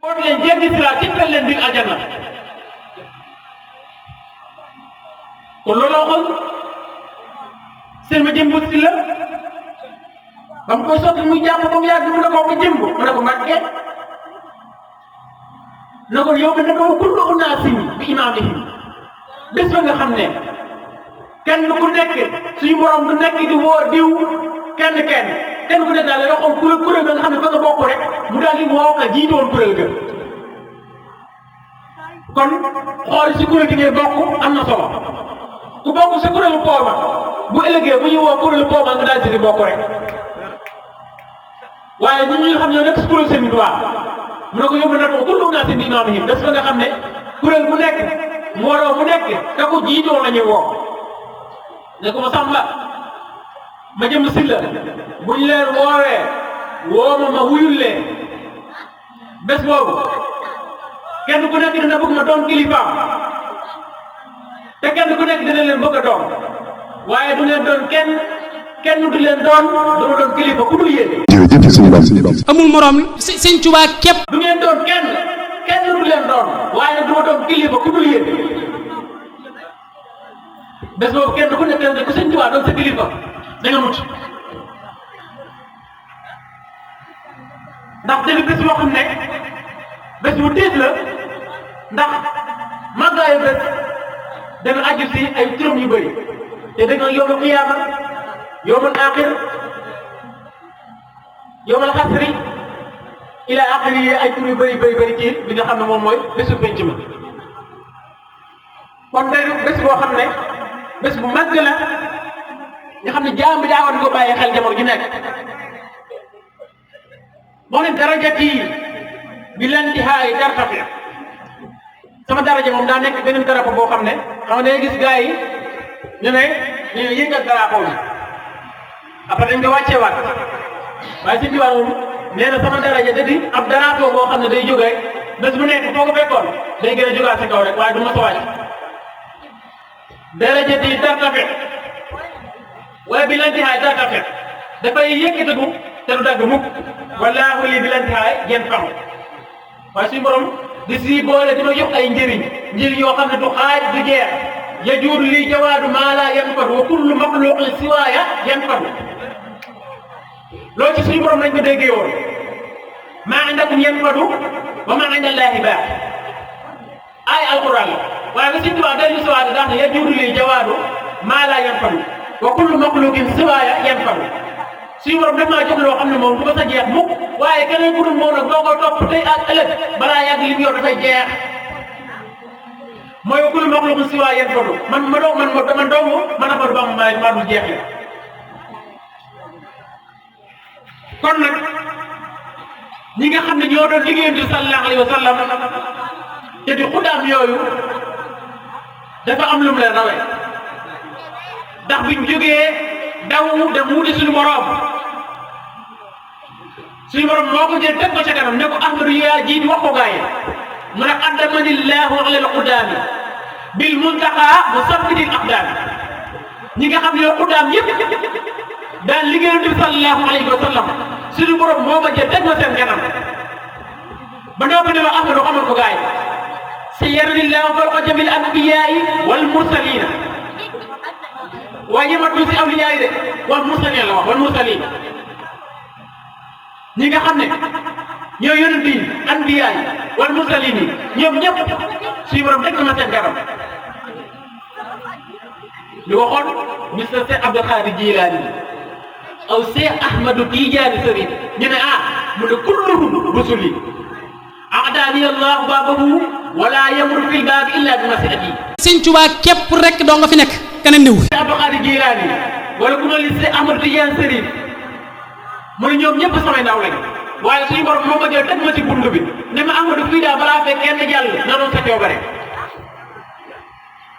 kon leen jéggi siraat ci leen biir aljanna kon loolu waxoon seen ma jëm si la ba mu koy sotti muy jàpp ba mu yàgg mu ne ko ma jëm mu ne ko màggee na ko yow ne ko kullu unaasin bi imaamihim bés ba nga xam ne kenn ku nekk suñu borom du nekk di woo diw kenn ku nekk daal la xool kuréel ba nga xam ne fa nga bokk rek mu daal di woo ka jiitoon kuréel ga kon xool si kuréel gi ngay bokk am na solo ku bokk si kuréelu pooma bu ëllëgee bu ñu woo kuréelu pooma nga daal di bokk rek waaye ñun ñi nga xam ne ñoo nekk si kuréel seen droit mu ne ko yóbbu na ko kullu unaasin bi imaamihim des ba nga xam ne kuréel bu nekk mbooloo mu nekk ka ko jiitoon la ñuy woo ne ko ma sàmba ma jëm si la buñ leen woowee woo ma wuyul leen bés boobu kenn ku nekk dina bëgg ma doon kilifaam te kenn ku nekk dina leen bëgg a doon waaye du leen doon kenn du leen doon dama doon kilifa ku dul yéen. jërëjëf sëñ Ba. amul morom sëñ Tuubaa képp. du ngeen doon kenn du leen doon waaye du ma doon kilifa ku dul yéen bés boobu kenn ku nekk ne ku sëñ Tuubaa doon sa kilifa da nga mucc ndax dañu bés boo xam ne bés bu tiis la ndax màggaayu bés dana aju si ay turam yu bëri te da nga yawmal qiyaama yawmal aaxir yawmal xasri ila axiri ay tur yu bëri ci li nga xam ne moom mooy bésu penc ma kon day bés boo xam ne bés bu màgg la nga xam ne jaam bi daa war di ko bàyyi xel jamono ju nekk moo ne darajati bi lantihaay tartafi sama daraja moom daa nekk beneen darapo boo xam ne xam nga day gis gars yi ñu ne yëngal darapo bi après dañ ko wàcceewaat waaye si diwaan moom nee na sama daraja da di ab darapo boo xam ne day jóge bés bu nekk foo ko fekkoon day gën a jógaat si kaw rek waaye du ma sa wàcc darajati tartafi waaye bi lantihaay tartafi dafay yëkkatiku te du dagg mukk wallaahu li bi lantihaay yenn famu waaye suñu borom di si boole di ma jox ay njëriñ yoo xam ne du xaaj du jeex yajuudu lii jawaadu maa laa yanfadu wa kullu maxluqin siwaaya yanfadu loolu ci suñu borom lañ ko déggee woon maa indakum yanfadu wa maa inda llaahi baaq ay alquran la waaye ba suñu tubaab day siwaat ndax ne yajuudu lii jawaadu maa laa yanfadu wa kullu maxluqin siwaaya yanfadu suñu borom daf maa jox loo xam ne moom du ko sa jeex mukk waaye keneen ku dul moom nag boo ko topp tey ak ëllëg balaa yàgg li mu yor dafay jeex mooy kullu maxluqin siwaa yanfadu man dong Ahmadu Bamba maa dul jeex la kon nag ñi nga xam ne ñoo doon liggéeyante sallallahu alayhi wa sallam te di xudaam yooyu dafa am lu mu leen rawee ndax biñ jógee daw dem wuti suñu borom moo ko jël teg ko ca kanam ne ko Ahmadu yaa jiitu wax ko gaa yi mu ne qaddamani llaahu ala al-qudaami bil muntaqaa musabbitil aqdaami ñi nga xam ne yow qudaam yëpp daan liggéeyante bi sallallahu alayhi wa sallam suñu borom moo ko jël teg ma seen kanam ba noppi ne ma Ahmadu xamal ko gaa yi sayyarani llaahu fawqa jamil anbiyaa'i wal mursaliina waaye yëmatu si awliyaa yi de wal mursaliin la wax wal mursaliin ñi nga xam ne ñooy yonent yi anbiyaa yi wal mursaliin yi ñoom ñëpp suñu borom teg na ma seen garam ñu waxoon Mr Cheikh Abdul Xaadir Jilaani aw Cheikh Ahmadu Tijaani Sëriñ ñu ne mu ne kulluhum rusuli a'daani Allahu baabahu wala yamuru fil baabi illa bi masiati sëñ Tuubaa képp rek doo nga fi nekk keneen néew Cheikh Abdul Xaadir Jilaani wala ku ma li Cheikh Ahmadu Tijaani Sëriñ mu ne ñoom ñëpp samay ndaw lañ waaye suñu borom moo ko jël teg ma ci bunt bi ne ma Ahmadu fii daal balaa fekk kenn jàll na doon sa coobare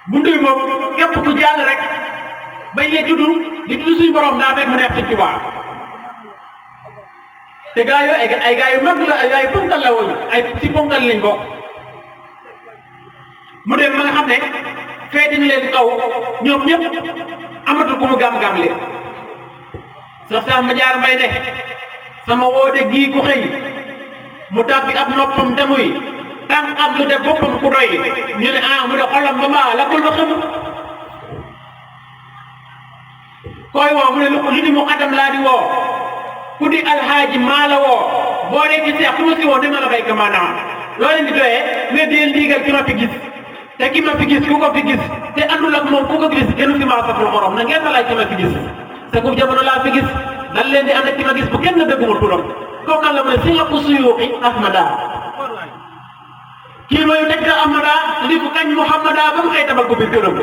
bunt bi moom képp ku jàll rek bañ lee tudd di tudd suñu borom daa fekk mu neex Sëñ Tuubaa te gaa yooyu ay gaa yu mag la ay gaa yu ponkal la woon ay ci ponkal lañ bokk mu dem ma nga xam ne feeti ñu leen kaw ñoom ñëpp amatul ku mu gàm-gàm leen sax ma jaar mbay ne sama woote gii ku xëy mu tàbbi ab noppam te muy tànk am lu def boppam ku doy ñu ne ah mu ne xolam ba maa lakkul ba xëm koy woo mu ne lu di mu xaddam laa di woo ku di alxaaji maa la woo boo dee gis ku ma si woo dina la béykat maanaam loo leen di doyee mais di leen diigal ki ma fi gis te ki ma fi gis ku ko fi gis te àndul ak moom ku ko gis gënu fi maa saful morom na ngeen ma laaj ki ma fi gis te ku jamono laa fi gis dal leen di ànd ak ki ma gis bu kenn dëgguma turam kooku kan la mu ne si la ko suyuuxi ahmada kii mooy nekk ahmada li ko kañ muhammada ba mu xëy tabal ko biir këram